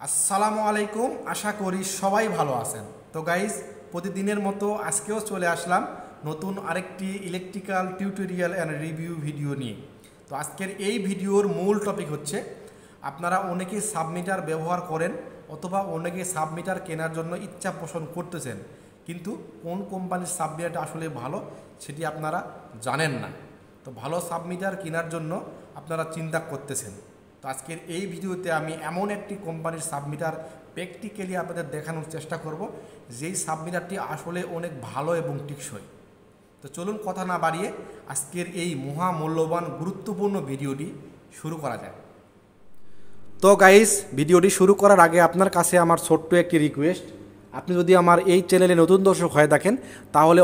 আসসালামু আলাইকুম। আশা করি সবাই ভালো আছেন। তো গাইজ, প্রতিদিনের মতো আজকেও চলে আসলাম নতুন আরেকটি electrical tutorial and review video নিয়ে। তো আজকের এই ভিডিওর মূল টপিক হচ্ছে, আপনারা অনেকেই সাবমিটার ব্যবহার করেন অথবা অনেকে সাবমিটার কেনার জন্য ইচ্ছা পোষণ করতেছেন, কিন্তু কোন কোম্পানির সাবমিটারটা আসলে ভালো সেটি আপনারা জানেন না। তো ভালো সাবমিটার কেনার জন্য আপনারা চিন্তা করতেছেন। তো আজকের এই ভিডিওতে আমি এমন একটি কোম্পানির সাবমিটার প্র্যাকটিক্যালি আপনাদের দেখানোর চেষ্টা করব, যেই সাবমিটারটি আসলে অনেক ভালো এবং টেকসই। তো চলুন কথা না বাড়িয়ে আজকের এই মহামূল্যবান গুরুত্বপূর্ণ ভিডিওটি শুরু করা যায়। তো গাইস, ভিডিওটি শুরু করার আগে আপনার কাছে আমার ছোট্ট একটি রিকোয়েস্ট, আপনি যদি আমার এই চ্যানেলে নতুন দর্শক হয়ে থাকেন তাহলে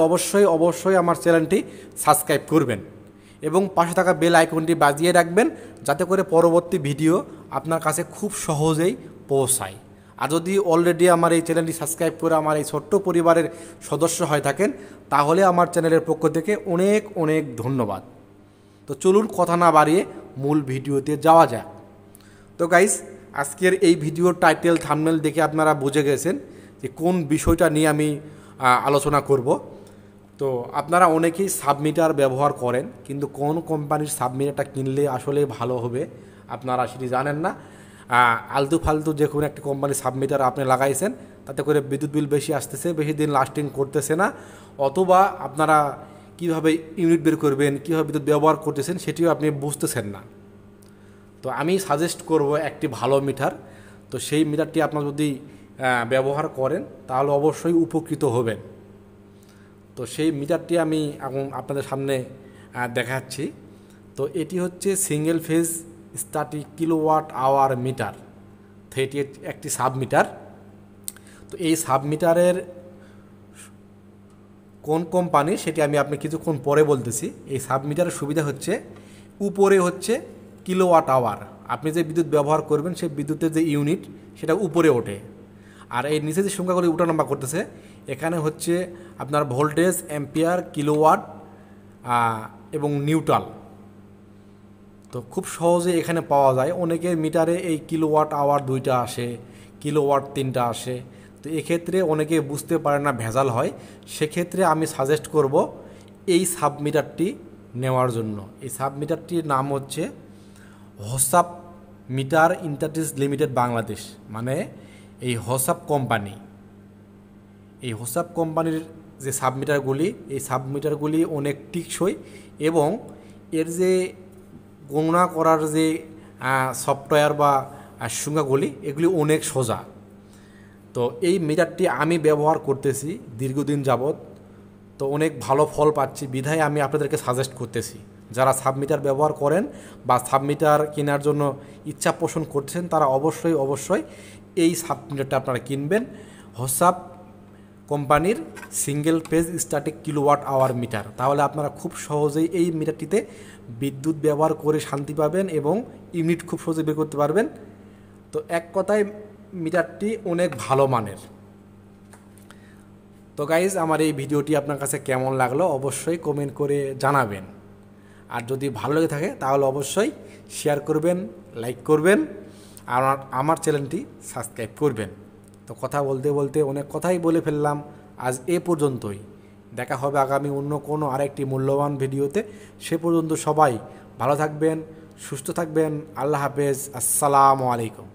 অবশ্যই আমার চ্যানেলটি সাবস্ক্রাইব করবেন এবং পাশে থাকা বেল আইকনটি বাজিয়ে রাখবেন, যাতে করে পরবর্তী ভিডিও আপনার কাছে খুব সহজেই পৌঁছায়। আর যদি অলরেডি আমার এই চ্যানেলটি সাবস্ক্রাইব করে আমার এই ছোট্ট পরিবারের সদস্য হয়ে থাকেন তাহলে আমার চ্যানেলের পক্ষ থেকে অনেক অনেক ধন্যবাদ। তো চলুন কথা না বাড়িয়ে মূল ভিডিওতে যাওয়া যাক। তো গাইস, আজকের এই ভিডিওর টাইটেল থাম্বনেল দেখে আপনারা বুঝে গেছেন যে কোন বিষয়টা নিয়ে আমি আলোচনা করব। তো আপনারা অনেকেই সাবমিটার ব্যবহার করেন, কিন্তু কোন কোম্পানির সাবমিটারটা কিনলে আসলে ভালো হবে আপনারা সেটি জানেন না। আলতু ফালতু যে কোনো একটি কোম্পানির সাবমিটার আপনি লাগাইছেন, তাতে করে বিদ্যুৎ বিল বেশি আসতেছে, বেশি দিন লাস্টিং করতেছে না, অথবা আপনারা কীভাবে ইউনিট বের করবেন, কীভাবে বিদ্যুৎ ব্যবহার করতেছেন সেটিও আপনি বুঝতেছেন না। তো আমি সাজেস্ট করব একটি ভালো মিটার। তো সেই মিটারটি আপনারা যদি ব্যবহার করেন তাহলে অবশ্যই উপকৃত হবেন। তো সেই মিটারটি আমি এখন আপনাদের সামনে দেখাচ্ছি। তো এটি হচ্ছে single phase static kilowatt hour meter. তো এটি একটি সাবমিটার। তো এই সাবমিটারের কোন কোম্পানি সেটি আমি আপনি কিছুক্ষণ পরে বলতেছি। এই সাবমিটারের সুবিধা হচ্ছে, উপরে হচ্ছে কিলোওয়াট আওয়ার, আপনি যে বিদ্যুৎ ব্যবহার করবেন সেই বিদ্যুতের যে ইউনিট সেটা উপরে ওঠে। আর এই নিচে যে সংখ্যাগুলি উঠানামা করতেছে, এখানে হচ্ছে আপনার ভোল্টেজ, অ্যাম্পিয়ার, কিলোওয়াট এবং নিউট্রাল। তো খুব সহজে এখানে পাওয়া যায়। অনেকের মিটারে এই কিলোওয়াট আওয়ার 2টা আসে, কিলোওয়াট 3টা আসে। তো এক্ষেত্রে অনেকে বুঝতে পারে না, ভেজাল হয়। সেক্ষেত্রে আমি সাজেস্ট করব এই সাবমিটারটি নেওয়ার জন্য। এই সাবমিটারটির নাম হচ্ছে Hosaf metre enterprise limited Bangladesh, মানে এই হোসাফ কোম্পানি। এই হোসাফ কোম্পানির যে সাবমিটারগুলি, এই সাবমিটারগুলি অনেক টেকসই এবং এর যে গণনা করার যে সফটওয়্যার বা সংখ্যাগুলি, এগুলি অনেক সোজা। তো এই মিটারটি আমি ব্যবহার করতেছি দীর্ঘদিন যাবৎ। তো অনেক ভালো ফল পাচ্ছি, বিধায় আমি আপনাদেরকে সাজেস্ট করতেছি। যারা সাবমিটার ব্যবহার করেন বা সাবমিটার কেনার জন্য ইচ্ছা পোষণ করছেন তারা অবশ্যই এই সাবমিটারটা আপনারা কিনবেন। হোসাফ কোম্পানির single phase static kilowatt hour meter. তাহলে আপনারা খুব সহজেই এই মিটারটিতে বিদ্যুৎ ব্যবহার করে শান্তি পাবেন এবং ইউনিট খুব সহজে বের করতে পারবেন। তো এক কথায় মিটারটি অনেক ভালো মানের। তো গাইজ, আমার এই ভিডিওটি আপনার কাছে কেমন লাগলো অবশ্যই কমেন্ট করে জানাবেন। আর যদি ভালো লেগে থাকে তাহলে অবশ্যই শেয়ার করবেন, লাইক করবেন, আর আমার চ্যানেলটি সাবস্ক্রাইব করবেন। তো কথা বলতে বলতে অনেক কথাই বলে ফেললাম, আজ এ পর্যন্তই। দেখা হবে আগামী অন্য কোনো আরেকটি মূল্যবান ভিডিওতে। সে পর্যন্ত সবাই ভালো থাকবেন, সুস্থ থাকবেন। আল্লাহ হাফেজ। আসসালামু আলাইকুম।